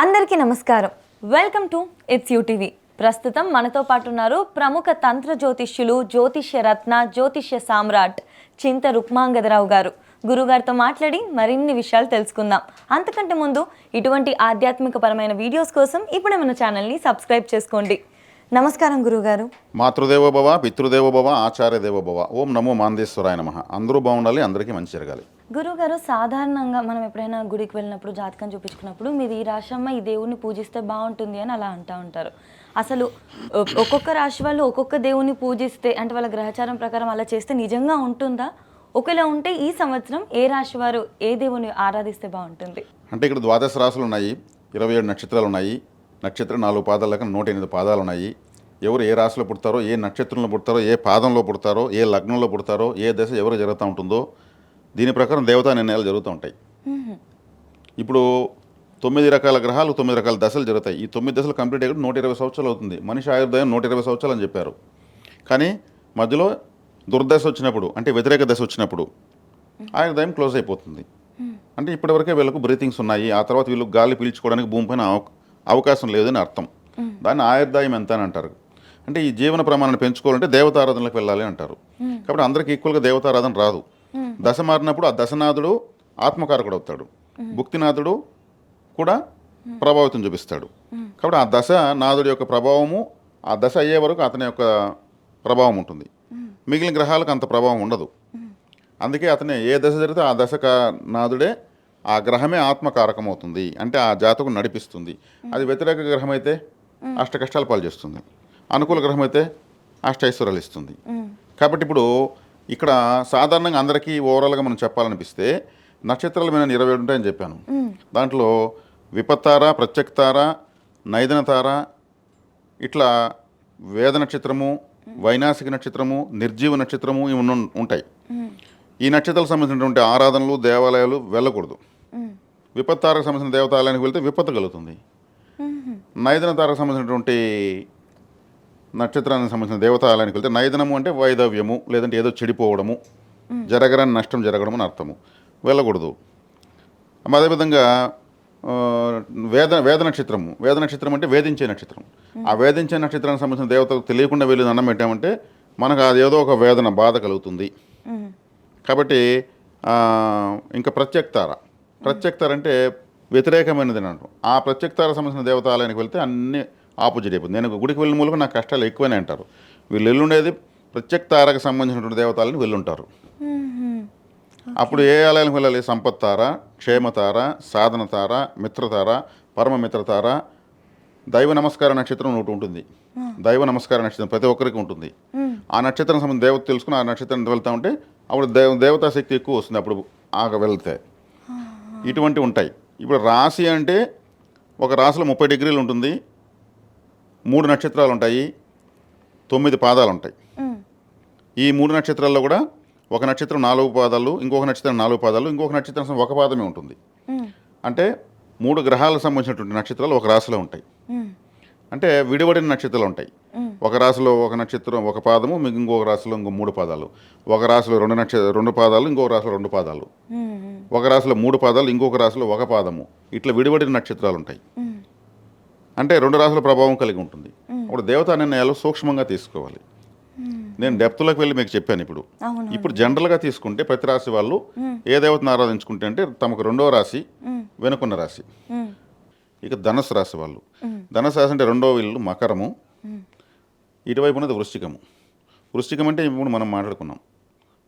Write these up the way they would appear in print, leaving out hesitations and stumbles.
అందరికీ నమస్కారం. Welcome to it's UTV. ప్రస్తుతం మనతో పాటు ఉన్నారు ప్రముఖ తంత్ర జ్యోతిష్యులు, జ్యోతిష్య రత్న, జ్యోతిష్య సామ్రాట్ చింత రుక్మాంగదరావు గారు. గురుగారితో మాట్లాడి మరిన్ని విషయాలు తెలుసుకుందాం. అంతకంటే ముందు ఇటువంటి ఆధ్యాత్మికపరమైన వీడియోస్ కోసం ఇప్పుడే మన ఛానల్ని సబ్స్క్రైబ్ చేసుకోండి. నమస్కారం గురుగారు. మాతృదేవో భవ, పితృదేవో భవ, ఆచార్య దేవో భవ. ఓం నమో మాందేశ్వరాయ నమః. అందరూ బాగుండాలి, అందరికీ మంచి జరగాలి. గురుగారు, సాధారణంగా మనం ఎప్పుడైనా గుడికి వెళ్ళినప్పుడు జాతకం చూపించుకున్నప్పుడు మీది ఈ రాశి అమ్మ, ఈ దేవుణ్ణి పూజిస్తే బాగుంటుంది అని అలా అంటూ ఉంటారు. అసలు ఒక్కొక్క రాశి వాళ్ళు ఒక్కొక్క దేవుణ్ణి పూజిస్తే, అంటే వాళ్ళ గ్రహచారం ప్రకారం అలా చేస్తే నిజంగా ఉంటుందా? ఒకవేళ ఉంటే ఈ సంవత్సరం ఏ రాశి వారు ఏ దేవుని ఆరాధిస్తే బాగుంటుంది? అంటే ఇక్కడ ద్వాదశ రాశులు ఉన్నాయి, 27 నక్షత్రాలు ఉన్నాయి. నక్షత్రం 4 పాదాల లెక్క 108 పాదాలు ఉన్నాయి. ఎవరు ఏ రాశిలో పుడతారో, ఏ నక్షత్రంలో పుడతారో, ఏ పాదంలో పుడతారో, ఏ లగ్నంలో పుడతారో, ఏ దశ ఎవరు జరుగుతూ ఉంటుందో దీని ప్రకారం దేవతా నిర్ణయాలు జరుగుతూ ఉంటాయి. ఇప్పుడు 9 రకాల గ్రహాలు 9 రకాల దశలు జరుగుతాయి. ఈ 9 దశలు కంప్లీట్ అయ్యి 120 సంవత్సరాలు అవుతుంది. మనిషి ఆయుర్దాయం 120 సంవత్సరాలు అని చెప్పారు. కానీ మధ్యలో దుర్దశ వచ్చినప్పుడు, అంటే వ్యతిరేక దశ వచ్చినప్పుడు ఆయుర్దాయం క్లోజ్ అయిపోతుంది. అంటే ఇప్పటివరకే వీళ్ళకు బ్రీతింగ్స్ ఉన్నాయి, ఆ తర్వాత వీళ్ళు గాలి పీల్చుకోవడానికి భూమిపైన అవకాశం లేదని అర్థం. దాన్ని ఆయుర్దాయం ఎంత అని అంటారు. అంటే ఈ జీవన ప్రమాణాన్ని పెంచుకోవాలంటే దేవతారాధనలకు వెళ్ళాలి అంటారు. కాబట్టి అందరికి ఈక్వల్గా దేవతారాధన రాదు. దశ మారినప్పుడు ఆ దశనాథుడు ఆత్మకారకుడు అవుతాడు, భుక్తినాథుడు కూడా ప్రభావితం చూపిస్తాడు. కాబట్టి ఆ దశ నాథుడి యొక్క ప్రభావము ఆ దశ అయ్యే వరకు అతని యొక్క ప్రభావం ఉంటుంది. మిగిలిన గ్రహాలకు అంత ప్రభావం ఉండదు. అందుకే అతనే ఏ దశ జరిగితే ఆ దశ నాథుడే, ఆ గ్రహమే ఆత్మకారకం అవుతుంది. అంటే ఆ జాతకం నడిపిస్తుంది. అది వ్యతిరేక గ్రహం అయితే అష్ట కష్టాలు పాలు చేస్తుంది, అనుకూల గ్రహం అయితే అష్టైశ్వర్యాలు ఇస్తుంది. కాబట్టి ఇప్పుడు ఇక్కడ సాధారణంగా అందరికీ ఓవరాల్గా మనం చెప్పాలనిపిస్తే నక్షత్రాల మీద 27 ఉంటాయని చెప్పాను. దాంట్లో విపత్తార, ప్రత్యక్తార, నైదనతార, ఇట్లా వేద నక్షత్రము, వైనాసిక నక్షత్రము, నిర్జీవ నక్షత్రము ఇవి ఉంటాయి. ఈ నక్షత్రాలకు సంబంధించినటువంటి ఆరాధనలు, దేవాలయాలు వెళ్ళకూడదు. విపత్తారకు సంబంధించిన దేవతాలయానికి వెళ్తే విపత్తు కలుగుతుంది. నైదనతారకు సంబంధించినటువంటి నక్షత్రానికి సంబంధించిన దేవతాలయానికి వెళ్తే నైదనము అంటే వైదవ్యము, లేదంటే ఏదో చెడిపోవడము, జరగరాని నష్టం జరగడం అని అర్థము, వెళ్ళకూడదు. అదేవిధంగా వేద నక్షత్రం అంటే వేధించే నక్షత్రం. ఆ వేధించే నక్షత్రానికి సంబంధించిన దేవతలకు తెలియకుండా వెళ్ళి దండం పెట్టామంటే మనకు అది ఏదో ఒక వేదన, బాధ కలుగుతుంది. కాబట్టి ఇంకా ప్రత్యక్తార అంటే వ్యతిరేకమైనది అని అంటాం. ఆ ప్రత్యక్తారకు సంబంధించిన దేవతాలయానికి వెళ్తే అన్ని ఆపోజిట్ అయిపోతుంది. నేను గుడికి వెళ్ళిన మూలంగా నాకు కష్టాలు ఎక్కువనే అంటారు. వీళ్ళు వెళ్ళుండేది ప్రత్యక్తారకు సంబంధించినటువంటి దేవతాలని వెళ్ళుంటారు. అప్పుడు ఏ ఆలయానికి వెళ్ళాలి? సంపత్తార, క్షేమతార, సాధనతార, మిత్రతార, పరమమిత్రతార, దైవ నమస్కార నక్షత్రం ఒకటి ఉంటుంది. దైవ నమస్కార నక్షత్రం ప్రతి ఒక్కరికి ఉంటుంది. ఆ నక్షత్రం సంబంధించిన దేవత తెలుసుకుని ఆ నక్షత్రం వెళ్తూ ఉంటే అప్పుడు దేవతా శక్తి ఎక్కువ వస్తుంది. అప్పుడు వెళ్తే ఇటువంటివి ఉంటాయి. ఇప్పుడు రాశి అంటే ఒక రాశిలో 30 డిగ్రీలు ఉంటుంది, 3 నక్షత్రాలు ఉంటాయి, 9 పాదాలు ఉంటాయి. ఈ 3 నక్షత్రాల్లో కూడా ఒక నక్షత్రం 4 పాదాలు, ఇంకొక నక్షత్రం 4 పాదాలు, ఇంకొక నక్షత్రం 1 పాదమే ఉంటుంది. అంటే 3 గ్రహాలకు సంబంధించినటువంటి నక్షత్రాలు ఒక రాశిలో ఉంటాయి. అంటే విడివడిన నక్షత్రాలు ఉంటాయి. ఒక రాశిలో ఒక నక్షత్రం 1 పాదము, ఇంకొక రాశిలో ఇంకో 3 పాదాలు, ఒక రాశిలో 2 పాదాలు, ఇంకొక రాశిలో 2 పాదాలు, ఒక రాశిలో 3 పాదాలు, ఇంకొక రాశిలో 1 పాదము, ఇట్లా విడివడిన నక్షత్రాలు ఉంటాయి. అంటే 2 రాశుల ప్రభావం కలిగి ఉంటుంది. అప్పుడు దేవతా నిర్ణయాలు సూక్ష్మంగా తీసుకోవాలి. నేను డెప్త్లోకి వెళ్ళి మీకు చెప్పాను. ఇప్పుడు జనరల్గా తీసుకుంటే ప్రతి రాశి వాళ్ళు ఏ దేవతను ఆరాధించుకుంటే అంటే తమకు 2వ రాశి, వెనుకున్న రాశి. ఇక ధనుసు రాశి వాళ్ళు, ధనుసు రాశి అంటే 2వ ఇల్లు మకరము, ఇటువైపు ఉన్నది వృశ్చికము. వృశ్చికం అంటే ఇప్పుడు మనం మాట్లాడుకున్నాం.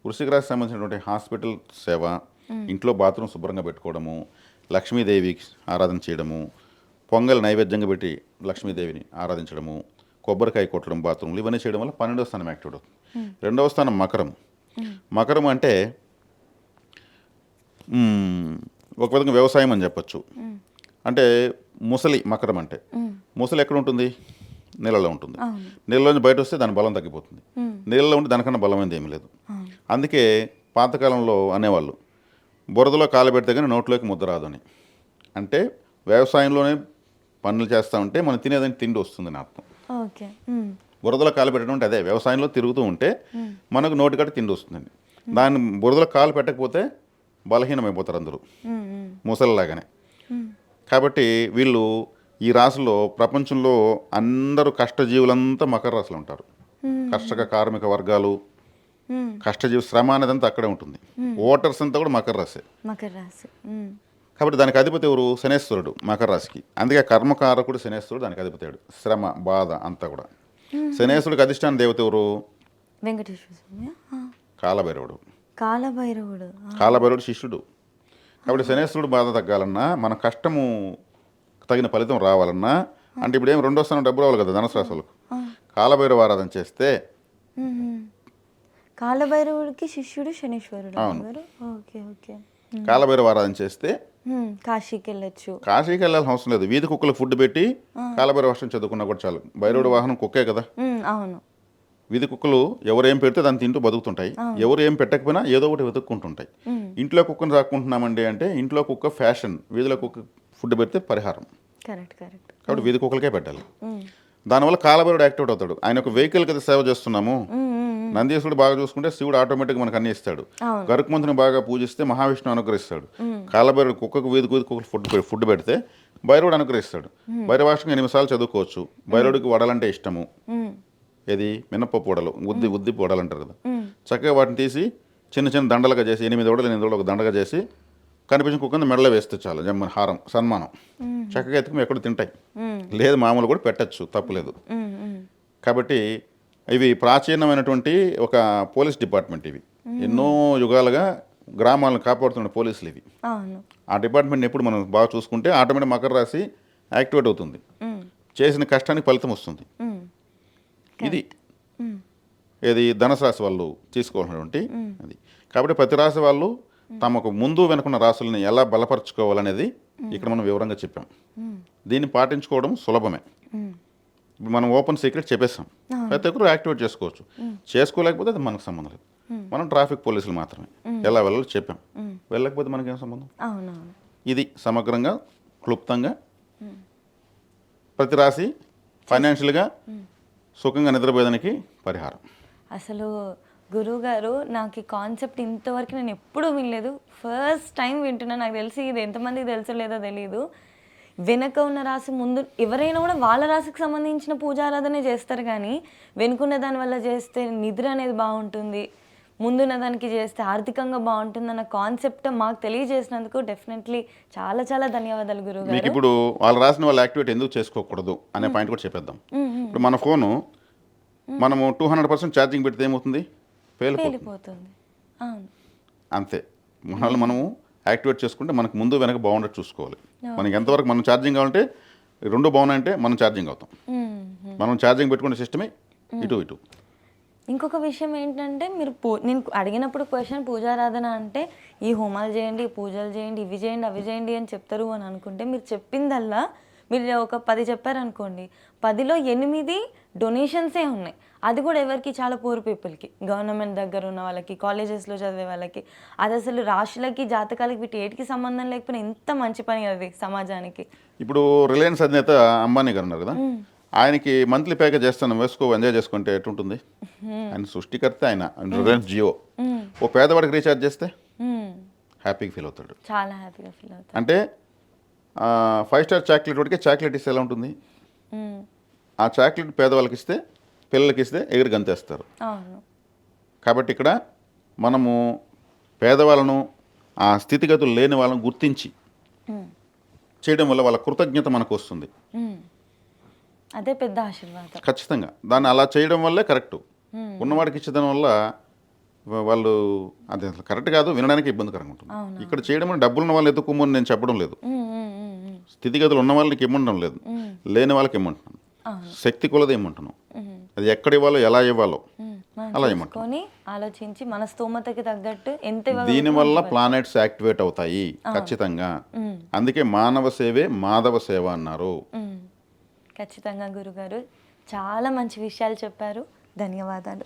వృశ్చిక రాశి సంబంధించినటువంటి హాస్పిటల్ సేవ, ఇంట్లో బాత్రూమ్ శుభ్రంగా పెట్టుకోవడము, లక్ష్మీదేవికి ఆరాధన చేయడము, పొంగల్ నైవేద్యంగా పెట్టి లక్ష్మీదేవిని ఆరాధించడము, కొబ్బరికాయ కొట్టడం బాత్రూమ్లు, ఇవన్నీ చేయడం వల్ల 12వ స్థానం యాక్టివేట్ అవుతుంది. 2వ స్థానం మకరం. మకరం అంటే ఒక విధంగా వ్యవసాయం అని చెప్పచ్చు. అంటే ముసలి మకరం అంటే ముసలి ఎక్కడ ఉంటుంది? నీళ్ళలో ఉంటుంది. నీళ్ళలోంచి బయట వస్తే దాని బలం తగ్గిపోతుంది. నీళ్ళలో ఉంటే దానికన్నా బలమైనది ఏమీ లేదు. అందుకే పాతకాలంలో అనేవాళ్ళు బురదలో కాలు పెడితే కానీ నోట్లోకి ముద్ద రాదు అని. అంటే వ్యవసాయంలోనే పనులు చేస్తూ ఉంటే మనం తినేదానికి తిండి వస్తుందని అర్థం. బురదలో కాలు పెట్టడం అంటే అదే, వ్యవసాయంలో తిరుగుతూ ఉంటే మనకు నోటికట్టి తిండి వస్తుందండి. దాన్ని బురదలో కాలు పెట్టకపోతే బలహీనమైపోతారు అందరూ, ముసలిలాగానే. కాబట్టి వీళ్ళు ఈ రాశిలో ప్రపంచంలో అందరూ కష్టజీవులంతా మకర రాశిలో ఉంటారు. కర్షక కార్మిక వర్గాలు, కష్టజీవి శ్రమ అనేదంతా అక్కడే ఉంటుంది. ఓటర్స్ అంతా కూడా మకర రాశి. మకర రాశి. కాబట్టి దానికి అధిపతి ఎవరు? శనేశ్వరుడు మకర రాశికి. అందుకే కర్మకారకుడు శనేశ్వరుడు దానికి అధిపతాడు. శ్రమ బాధ అంతా కూడా. శనేశ్వరుడికి అధిష్టాన దేవత ఎవరు? వెంకటేశ్వర స్వామి. కాలభైరవుడు. కాలభైరవుడు. కాలభైరవుడు శిష్యుడు. కాబట్టి శనేశ్వరుడు బాధ తగ్గాలన్నా, మన కష్టము తగిన ఫలితం రావాలన్నా, అంటే ఇప్పుడు ఏం రెండో స్థానం డబ్బు రావాలి కదా ధనుసు రాశి వాళ్ళకు. కాలభైరవ ఆరాధన చేస్తే, కాలభైరవుడికి శిష్యుడు శనీశ్వరుడు. Okay okay. కాలభైరవ ఆరాధన చేస్తే కాశీకి వెళ్ళొచ్చు. కాశీకి వెళ్ళాల్సిన అవసరం లేదు. వీధి కుక్కలకు ఫుడ్ పెట్టి కాలభైరవ అష్టం చదువుకున్నా కూడా చాలు. భైరవుడు వాహనం కుక్కే కదా. అవును. వీధి కుక్కలు ఎవరు ఏం పెడితే దాన్ని తింటూ బతుకుతుంటాయి. ఎవరు ఏం పెట్టకపోయినా ఏదో ఒకటి వెతుక్కుంటుంటాయి. ఇంట్లో కుక్కను సాక్కుంటున్నామండి అంటే ఇంట్లో కుక్క ఫ్యాషన్, వీధిలో కుక్క ఫుడ్ పెడితే పరిహారం. Correct correct. కాబట్టి వీధి కుక్కలకే పెట్టాలి. దానివల్ల కాలభైరవుడు యాక్టివేట్ అవుతాడు. ఆయన ఒక వెహికల్ కదా సేవ చేస్తున్నాము. నందీశ్వరుడు బాగా చూసుకుంటే శివుడు ఆటోమేటిక్గా మనకు అన్ని ఇస్తాడు. గరుత్మంతుని బాగా పూజిస్తే మహావిష్ణువు అనుగ్రహిస్తాడు. కాలభైరవుడు కుక్కకు వీధి కుక్కకు ఫుడ్ పెడితే భైరవుడు అనుగ్రహిస్తాడు. భైరవాష్టం 8 సార్లు చదువుకోవచ్చు. భైరవుడికి వడలంటే ఇష్టము. ఏది? మినపప్పు వడలు, ఉద్ది వడలు అంటారు కదా. చక్కగా వాటిని తీసి చిన్న చిన్న దండలుగా చేసి 8 వడలు ఒక దండగా చేసి కనిపించిన కుక్కని మెడలో వేస్తే చాలు. జమ్మని హారం సన్మానం. చక్కగా ఎత్తుకుని ఎక్కడ తింటాయి. లేదు మామూలు కూడా పెట్టచ్చు, తప్పులేదు. కాబట్టి ఇవి ప్రాచీనమైనటువంటి ఒక పోలీస్ డిపార్ట్మెంట్. ఇవి ఎన్నో యుగాలుగా గ్రామాలను కాపాడుతున్న పోలీసులు ఇవి. ఆ డిపార్ట్మెంట్ ఎప్పుడు మనం బాగా చూసుకుంటే ఆటోమేటిక్ మకర రాశి యాక్టివేట్ అవుతుంది. చేసిన కష్టానికి ఫలితం వస్తుంది. ఇది ఏది ధనుసు రాశి వాళ్ళు తీసుకోవాల్సినటువంటి అది. కాబట్టి ప్రతి రాశి వాళ్ళు తమకు ముందు వెనుకున్న రాశుల్ని ఎలా బలపరచుకోవాలనేది ఇక్కడ మనం వివరంగా చెప్పాం. దీన్ని పాటించుకోవడం సులభమే. మనం ఓపెన్ సీక్రెట్ చెప్పేస్తాం. ప్రతి ఒక్కరు యాక్టివేట్ చేసుకోవచ్చు. చేసుకోలేకపోతే అది మనకు సంబంధం లేదు. మనం ట్రాఫిక్ పోలీసులు మాత్రమే ఎలా వెళ్ళాలో చెప్పాం. వెళ్ళకపోతే మనకేం సంబంధం? ఇది సమగ్రంగా క్లుప్తంగా ప్రతి రాశి ఫైనాన్షియల్గా సుఖంగా నిద్రపోయేదానికి పరిహారం. అసలు గురువుగారు నాకు ఈ కాన్సెప్ట్ ఇంతవరకు నేను ఎప్పుడూ వినలేదు. ఫస్ట్ టైం వింటున్నా. నాకు తెలిసి ఇది ఎంతమందికి తెలుసో లేదో తెలియదు. వెనక ఉన్న రాశి ముందు ఎవరైనా కూడా వాళ్ళ రాశికి సంబంధించిన పూజారాధనే చేస్తారు, కానీ వెనుకున్న దాని వల్ల చేస్తే నిద్ర అనేది బాగుంటుంది, ముందున్న దానికి చేస్తే ఆర్థికంగా బాగుంటుంది అన్న కాన్సెప్ట్ మాకు తెలియజేసినందుకు డెఫినెట్లీ చాలా చాలా ధన్యవాదాలు గురువుగారు. మీకు ఇప్పుడు వాళ్ళ రాసిన వాళ్ళు యాక్టివేట్ ఎందుకు చేసుకోకూడదు అనే పాయింట్ కూడా చెప్పేద్దాం. ఇప్పుడు మన ఫోను మనము 200% ఛార్జింగ్ పెడితే ఏమవుతుంది? పేలిపోతుంది. అంతే. మనము యాక్టివేట్ చేసుకుంటే మనకు ముందు వెనక బాగుండేది చూసుకోవాలి. మనకి ఎంతవరకు మనం ఛార్జింగ్ కావాలంటే రెండు బాగున్నాయంటే మనం ఛార్జింగ్ అవుతాం. మనం ఛార్జింగ్ పెట్టుకునే సిస్టమే ఇటు. ఇంకొక విషయం ఏంటంటే మీరు నేను అడిగినప్పుడు క్వశ్చన్ పూజారాధన అంటే ఈ హోమాలు చేయండి, పూజలు చేయండి, ఇవి చేయండి, అవి చేయండి అని చెప్తారు అని అనుకుంటే మీరు చెప్పిందల్లా మీరు ఒక 10 చెప్పారనుకోండి, 10లో 8 డొనేషన్సే ఉన్నాయి. అది కూడా ఎవరికి? చాలా పూర్ పీపుల్కి, గవర్నమెంట్ దగ్గర ఉన్న వాళ్ళకి, కాలేజెస్లో చదివే వాళ్ళకి. అది అసలు రాశులకి జాతకాలకి వీటి ఏటికి సంబంధం లేకపోయినా ఎంత మంచి పని అది సమాజానికి. ఇప్పుడు రిలయన్స్ అధినేత అంబానీ గారు ఉన్నారు కదా, ఆయనకి మంత్లీ ప్యాకేజ్ చేస్తాను వేసుకో ఎంజాయ్ చేసుకుంటే ఎటుంటుంది? ఆయన సృష్టికర్త. ఆయన రిలయన్స్ జియో ఓ పేదవాడికి రీఛార్జ్ చేస్తే హ్యాపీగా ఫీల్ అవుతాడు. చాలా హ్యాపీగా ఫీల్ అవుతాడు. అంటే 5 స్టార్ చాక్లెట్ వాడికి చాక్లెట్ ఇస్తే ఎలా ఉంటుంది? ఆ చాక్లెట్ పేదవాళ్ళకి ఇస్తే, పిల్లలకి ఇస్తే ఎగిరి గంతేస్తారు. కాబట్టి ఇక్కడ మనము పేదవాళ్ళను, ఆ స్థితిగతులు లేని వాళ్ళను గుర్తించి చేయడం వల్ల వాళ్ళ కృతజ్ఞత మనకు వస్తుంది. అదే పెద్ద ఆశీర్వాదం. ఖచ్చితంగా దాన్ని అలా చేయడం వల్లే కరెక్టు. ఉన్నవాడికి ఇచ్చేదాని వల్ల వాళ్ళు అది అసలు కరెక్ట్ కాదు, వినడానికి ఇబ్బందికరంగా ఉంటుంది. ఇక్కడ చేయడం వల్ల డబ్బులు ఉన్న వాళ్ళు ఎత్తుకోమని నేను చెప్పడం లేదు. స్థితిగతులు ఉన్న వాళ్ళకి ఇమ్మంటడం లేదు, లేని వాళ్ళకి ఇమ్మంటున్నాను. శక్తి కొలది ఇమ్మంటున్నాను. అది ఎక్కడ ఇవ్వాలో, ఎలా ఇవ్వాలో అలా ఇమ్మంటున్నాను. ఆలోచించి మన స్తోమతకి తగ్గట్టు ఎంత. దీనివల్ల ప్లానెట్స్ యాక్టివేట్ అవుతాయి ఖచ్చితంగా. అందుకే మానవ సేవే మాధవ సేవ అన్నారు. ఖచ్చితంగా గురుగారు చాలా మంచి విషయాలు చెప్పారు. ధన్యవాదాలు.